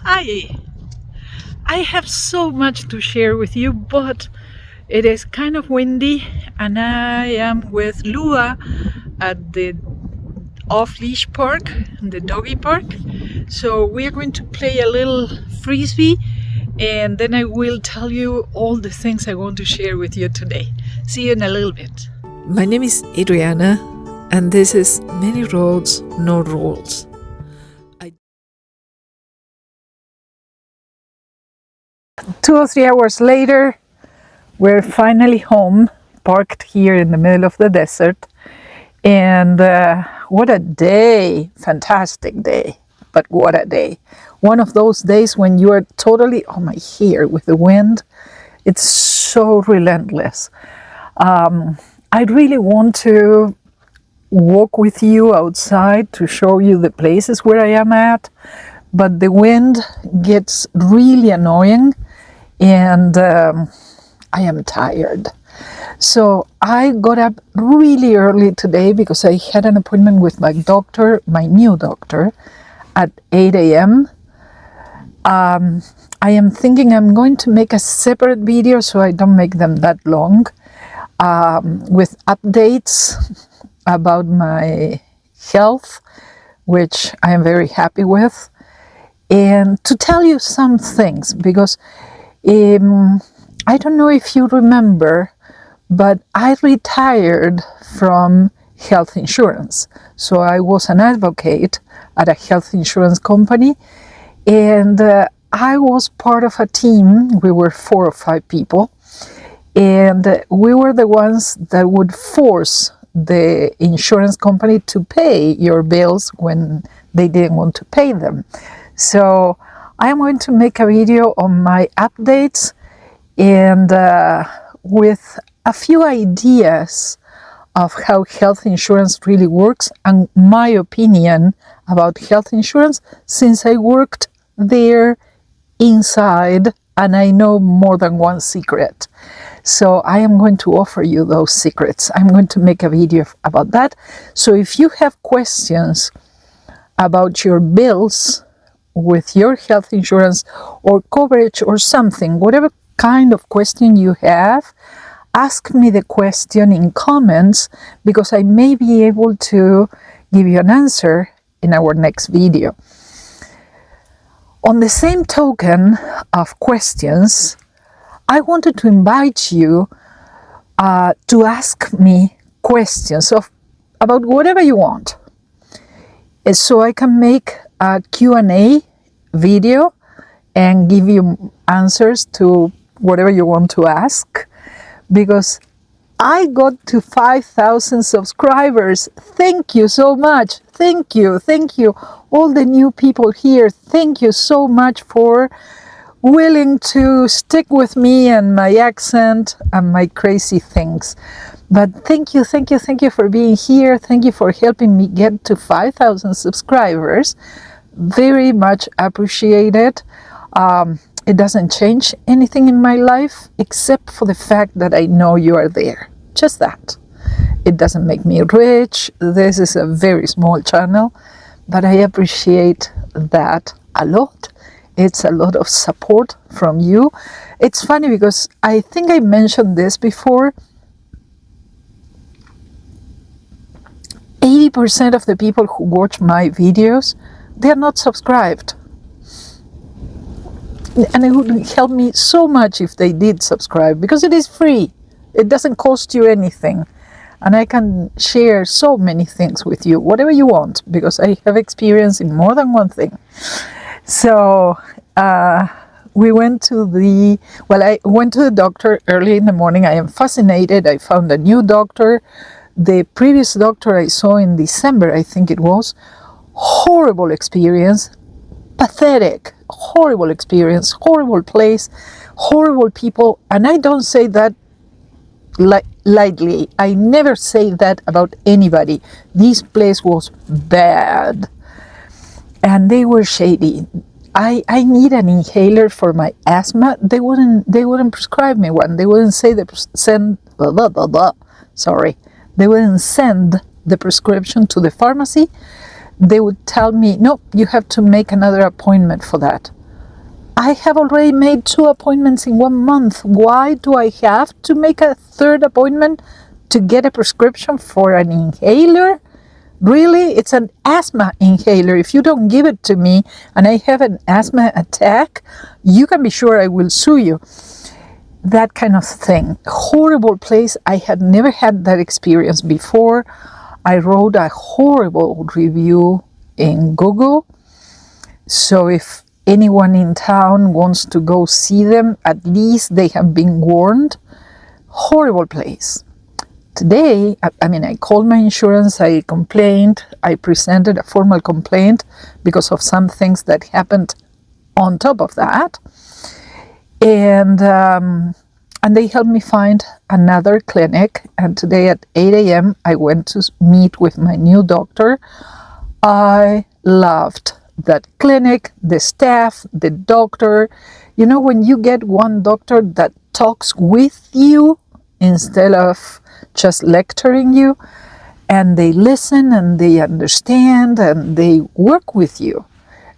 Hi, I have so much to share with you, but it is kind of windy, and I am with Lua at the off-leash park, the doggy park. So we are going to play a little frisbee, and then I will tell you all the things I want to share with you today. See you in a little bit. My name is Adriana, and this is Many Roads, No Rules. 2 or 3 hours later, we're finally home, parked here in the middle of the desert. And what a day! Fantastic day, but what a day. One of those days when you are totally, oh my hair, with the wind, it's so relentless. I really want to walk with you outside to show you the places where I am at, but the wind gets really annoying, and I am tired. So I got up really early today because I had an appointment with my doctor, my new doctor, at 8 a.m. I am thinking I'm going to make a separate video so I don't make them that long, with updates about my health, which I am very happy with, and to tell you some things, because I don't know if you remember, but I retired from health insurance. So I was an advocate at a health insurance company, and I was part of a team. We were 4 or 5 people, and we were the ones that would force the insurance company to pay your bills when they didn't want to pay them. So I am going to make a video on my updates, and with a few ideas of how health insurance really works and my opinion about health insurance, since I worked there inside and I know more than one secret. So I am going to offer you those secrets. I'm going to make a video about that. So if you have questions about your bills with your health insurance or coverage or something, whatever kind of question you have, ask me the question in comments, because I may be able to give you an answer in our next video. On the same token of questions, I wanted to invite you to ask me questions about whatever you want, so I can make a Q&A video and give you answers to whatever you want to ask, because I got to 5,000 subscribers. Thank you so much. Thank you. All the new people here, thank you so much for willing to stick with me and my accent and my crazy things. But thank you for being here. Thank you for helping me get to 5,000 subscribers. Very much appreciated. It doesn't change anything in my life except for the fact that I know you are there. Just that. It doesn't make me rich. This is a very small channel, but I appreciate that a lot. It's a lot of support from you. It's funny because I think I mentioned this before. 80% of the people who watch my videos, they are not subscribed. And it would help me so much if they did subscribe, because it is free. It doesn't cost you anything. And I can share so many things with you, whatever you want, because I have experience in more than one thing. So we went to I went to the doctor early in the morning. I am fascinated. I found a new doctor. The previous doctor I saw in December, I think it was, horrible experience. Pathetic, horrible experience, horrible place, horrible people, and I don't say that lightly. I never say that about anybody. This place was bad, and they were shady. I need an inhaler for my asthma. They wouldn't prescribe me one. They wouldn't say They wouldn't send the prescription to the pharmacy. They would tell me, no, you have to make another appointment for that. I have already made 2 appointments in 1 month. Why do I have to make a 3rd appointment to get a prescription for an inhaler? Really? It's an asthma inhaler. If you don't give it to me and I have an asthma attack, you can be sure I will sue you. That kind of thing. Horrible place. I had never had that experience before. I wrote a horrible review in Google. So if anyone in town wants to go see them, at least they have been warned. Horrible place. Today, I called my insurance, I complained, I presented a formal complaint because of some things that happened on top of that. And they helped me find another clinic. And today at 8 a.m., I went to meet with my new doctor. I loved that clinic, the staff, the doctor. You know, when you get one doctor that talks with you instead of just lecturing you, and they listen and they understand and they work with you.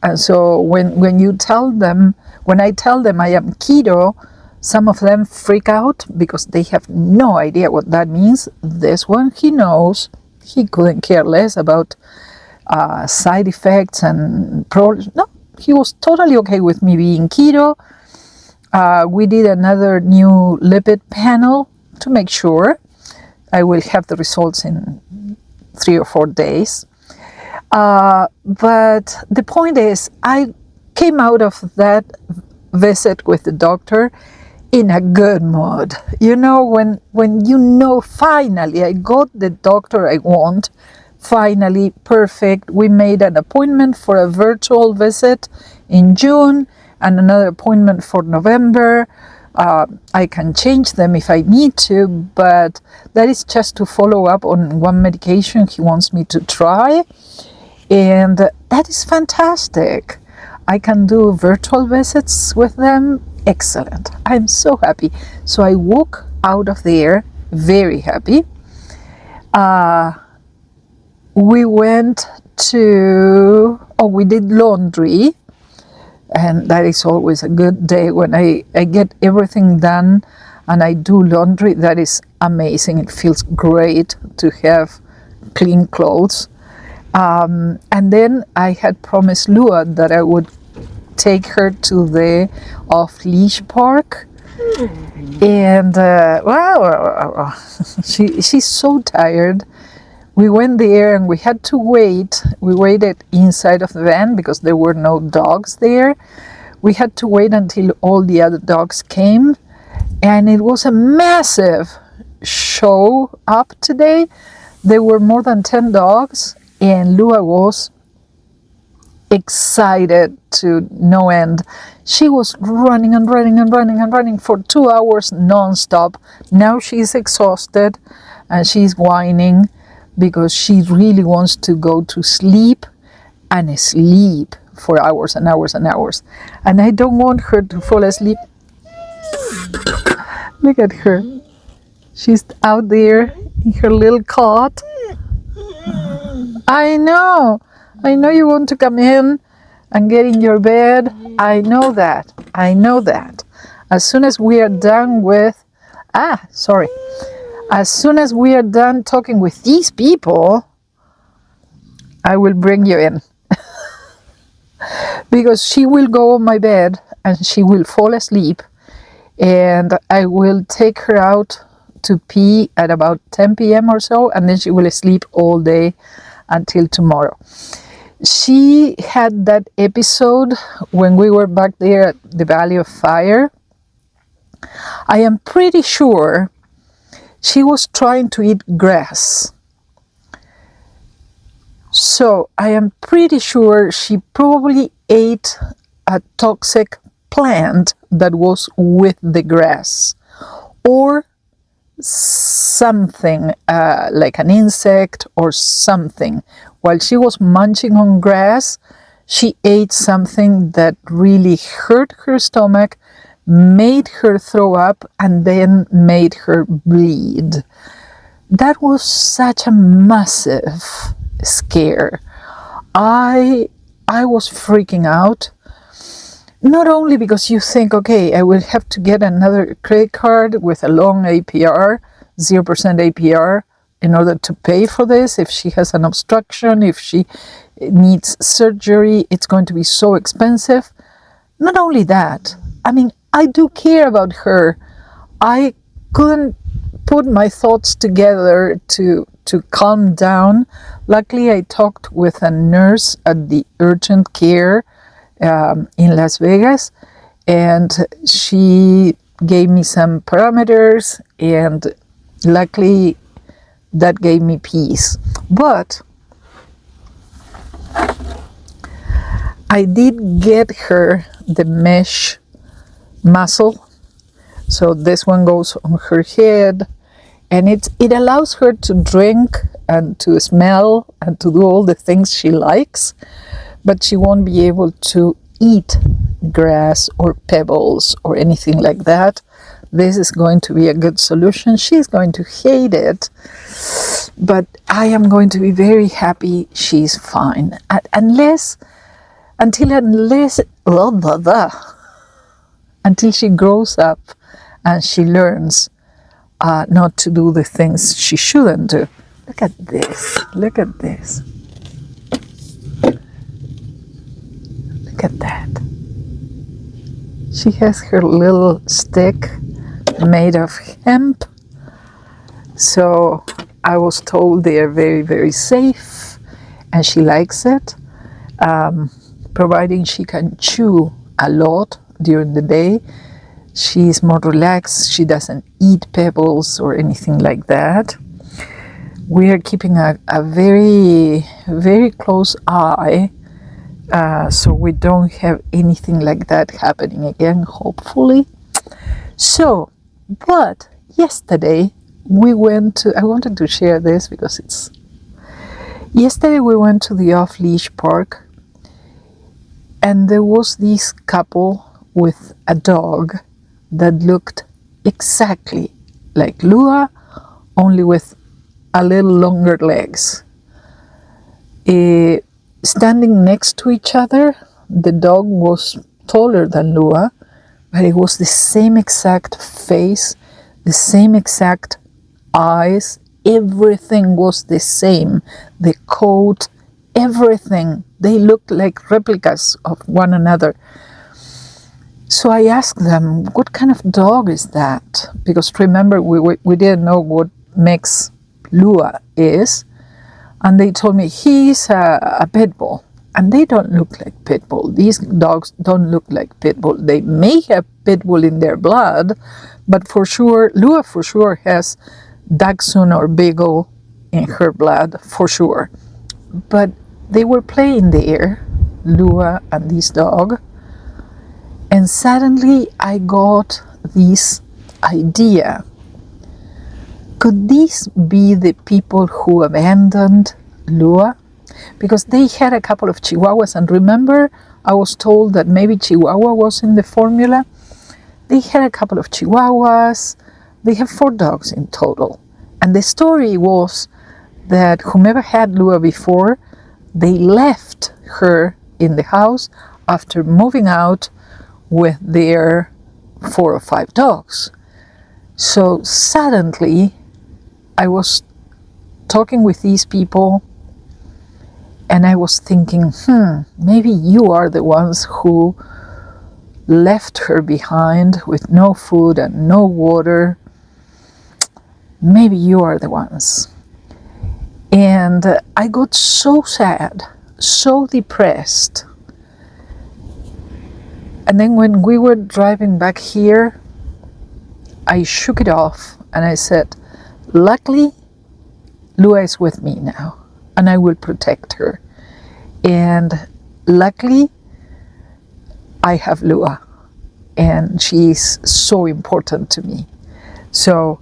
And so when I tell them I am keto, some of them freak out because they have no idea what that means. This one, he knows. He couldn't care less about side effects and problems. No, he was totally okay with me being keto. We did another new lipid panel to make sure. I will have the results in 3 or 4 days. But the point is, I came out of that visit with the doctor in a good mood. You know, when you know, finally, I got the doctor I want, finally, perfect. We made an appointment for a virtual visit in June and another appointment for November. I can change them if I need to, but that is just to follow up on one medication he wants me to try. And that is fantastic. I can do virtual visits with them. Excellent. I'm so happy. So I walk out of there very happy. We went to, we did laundry. And that is always a good day when I get everything done and I do laundry. That is amazing. It feels great to have clean clothes. And then I had promised Lua that I would take her to the off-leash park. And she's so tired. We went there and we had to wait. We waited inside of the van because there were no dogs there. We had to wait until all the other dogs came. And it was a massive show up today. There were more than 10 dogs and Lua was excited to no end. She was running and running and running and running for 2 hours non-stop. Now she's exhausted and she's whining because she really wants to go to sleep and sleep for hours and hours and hours. And I don't want her to fall asleep. Look at her. She's out there in her little cot. I know you want to come in and get in your bed. I know that. As soon as we are done with, as soon as we are done talking with these people, I will bring you in. Because she will go on my bed and she will fall asleep and I will take her out to pee at about 10 p.m. or so, and then she will sleep all day until tomorrow. She had that episode when we were back there at the Valley of Fire. I am pretty sure she was trying to eat grass. So I am pretty sure she probably ate a toxic plant that was with the grass, or something like an insect or something. While she was munching on grass, she ate something that really hurt her stomach, made her throw up, and then made her bleed. That was such a massive scare. I was freaking out. Not only because you think, okay, I will have to get another credit card with a long APR, 0% APR, in order to pay for this. If she has an obstruction, if she needs surgery, it's going to be so expensive. Not only that, I mean, I do care about her. I couldn't put my thoughts together to calm down. Luckily, I talked with a nurse at the urgent care in Las Vegas, and she gave me some parameters, and luckily that gave me peace. But I did get her the mesh muzzle, so this one goes on her head, and it allows her to drink and to smell and to do all the things she likes, but she won't be able to eat grass or pebbles or anything like that. This is going to be a good solution. She's going to hate it, but I am going to be very happy she's fine. Until she grows up and she learns not to do the things she shouldn't do. Look at this. Look at this. Look at that. She has her little stick made of hemp. So I was told they are very, very safe, and she likes it, providing she can chew a lot during the day. She's more relaxed. She doesn't eat pebbles or anything like that. We are keeping a very, very close eye, so we don't have anything like that happening again, hopefully. So, but yesterday we went to, I wanted to share this because yesterday we went to the off-leash park, and there was this couple with a dog that looked exactly like Lua, only with a little longer legs. Standing next to each other, the dog was taller than Lua, but it was the same exact face, the same exact eyes, everything was the same. The coat, everything. They looked like replicas of one another. So I asked them, what kind of dog is that? Because remember, we didn't know what mix Lua is. And they told me, he's a pit bull. And they don't look like pit bull. These dogs don't look like pit bull. They may have pit bull in their blood, but for sure, Lua for sure has Dachshund or Beagle in her blood, for sure. But they were playing there, Lua and this dog. And suddenly I got this idea. Could these be the people who abandoned Lua? Because they had a couple of Chihuahuas, and remember, I was told that maybe Chihuahua was in the formula. They had a couple of Chihuahuas. They have 4 dogs in total. And the story was that whomever had Lua before, they left her in the house after moving out with their 4 or 5 dogs. So suddenly, I was talking with these people, and I was thinking, maybe you are the ones who left her behind with no food and no water. Maybe you are the ones. And I got so sad, so depressed. And then when we were driving back here, I shook it off and I said, luckily, Lua is with me now, and I will protect her. And luckily, I have Lua, and she's so important to me. So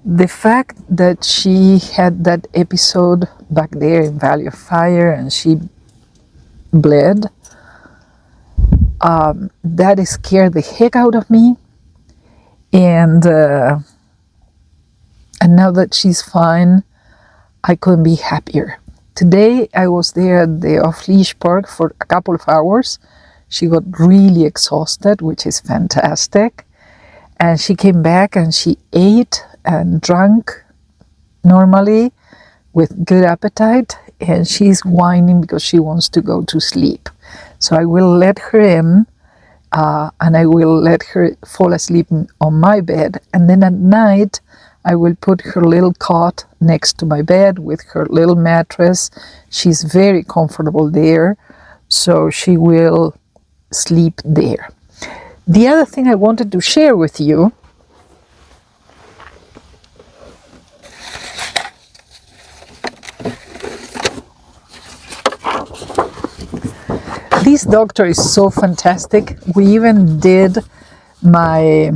the fact that she had that episode back there in Valley of Fire and she bled, that scared the heck out of me. And now that she's fine, I couldn't be happier. Today I was there at the off-leash park for a couple of hours. She got really exhausted, which is fantastic. And she came back and she ate and drank normally with good appetite. And she's whining because she wants to go to sleep. So I will let her in and I will let her fall asleep on my bed. And then at night, I will put her little cot next to my bed with her little mattress. She's very comfortable there, so she will sleep there. The other thing I wanted to share with you this doctor is so fantastic. We even did my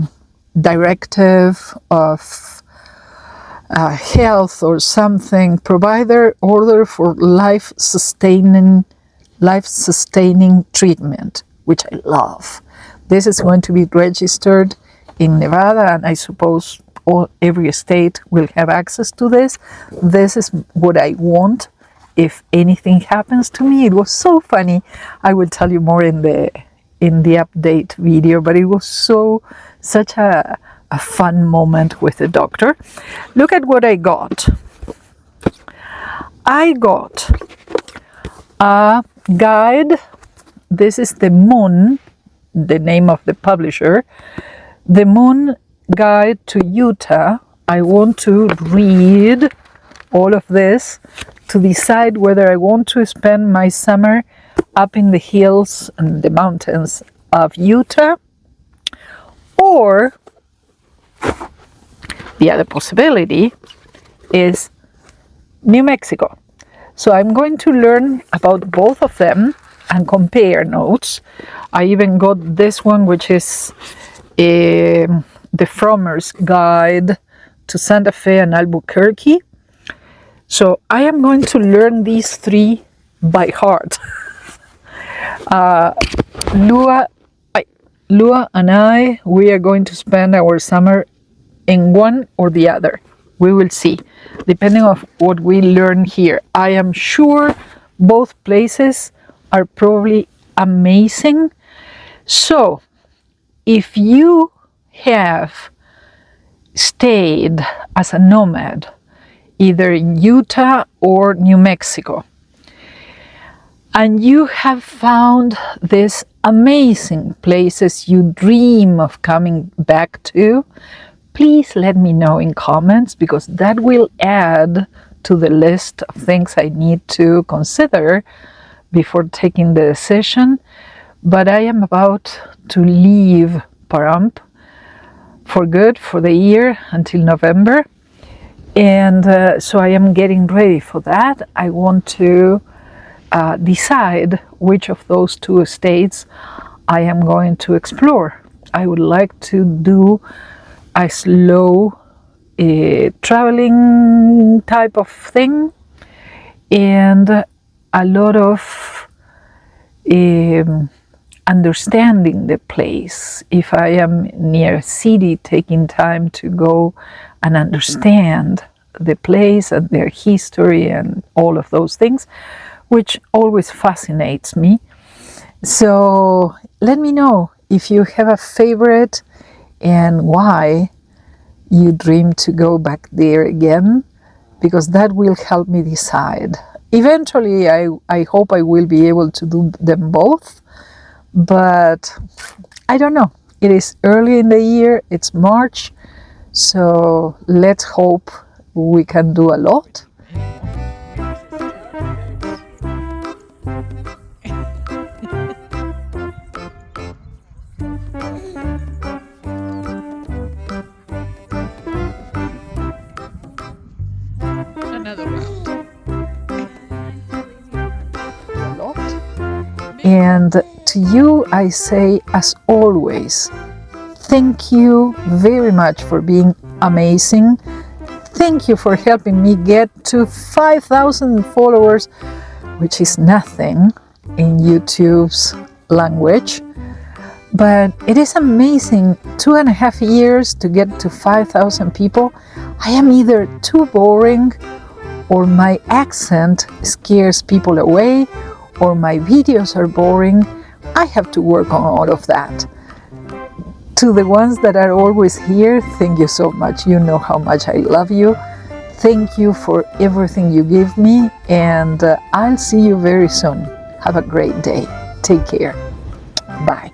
directive of health or something, provider order for life-sustaining treatment, which I love. This is going to be registered in Nevada, and I suppose every state will have access to this. This is what I want if anything happens to me. It was so funny. I will tell you more in the update video, but it was such a fun moment with the doctor. Look at what I got. I got a guide. This is the Moon, the name of the publisher. The Moon Guide to Utah. I want to read all of this to decide whether I want to spend my summer up in the hills and the mountains of Utah, or the other possibility is New Mexico. So I'm going to learn about both of them and compare notes. I even got this one, which is the Frommer's Guide to Santa Fe and Albuquerque. So I am going to learn these three by heart. Lua and I, we are going to spend our summer in one or the other. We will see, depending on what we learn here. I am sure both places are probably amazing. So if you have stayed as a nomad, either in Utah or New Mexico, and you have found these amazing places you dream of coming back to, please let me know in comments, because that will add to the list of things I need to consider before taking the decision. But I am about to leave Pahrump for good for the year until November. And so I am getting ready for that. I want to decide which of those two states I am going to explore. I would like to do a slow traveling type of thing, and a lot of understanding the place. If I am near a city, taking time to go and understand the place and their history and all of those things, which always fascinates me. So let me know if you have a favorite and why you dream to go back there again, because that will help me decide. Eventually, I hope I will be able to do them both, but I don't know. It is early in the year, it's March, so let's hope we can do a lot. Another round. A lot. And to you, I say, as always, thank you very much for being amazing. Thank you for helping me get to 5,000 followers, which is nothing in YouTube's language. But it is amazing, 2.5 years to get to 5,000 people. I am either too boring, or my accent scares people away, or my videos are boring, I have to work on all of that. To the ones that are always here, thank you so much. You know how much I love you. Thank you for everything you give me, and I'll see you very soon. Have a great day. Take care. Bye.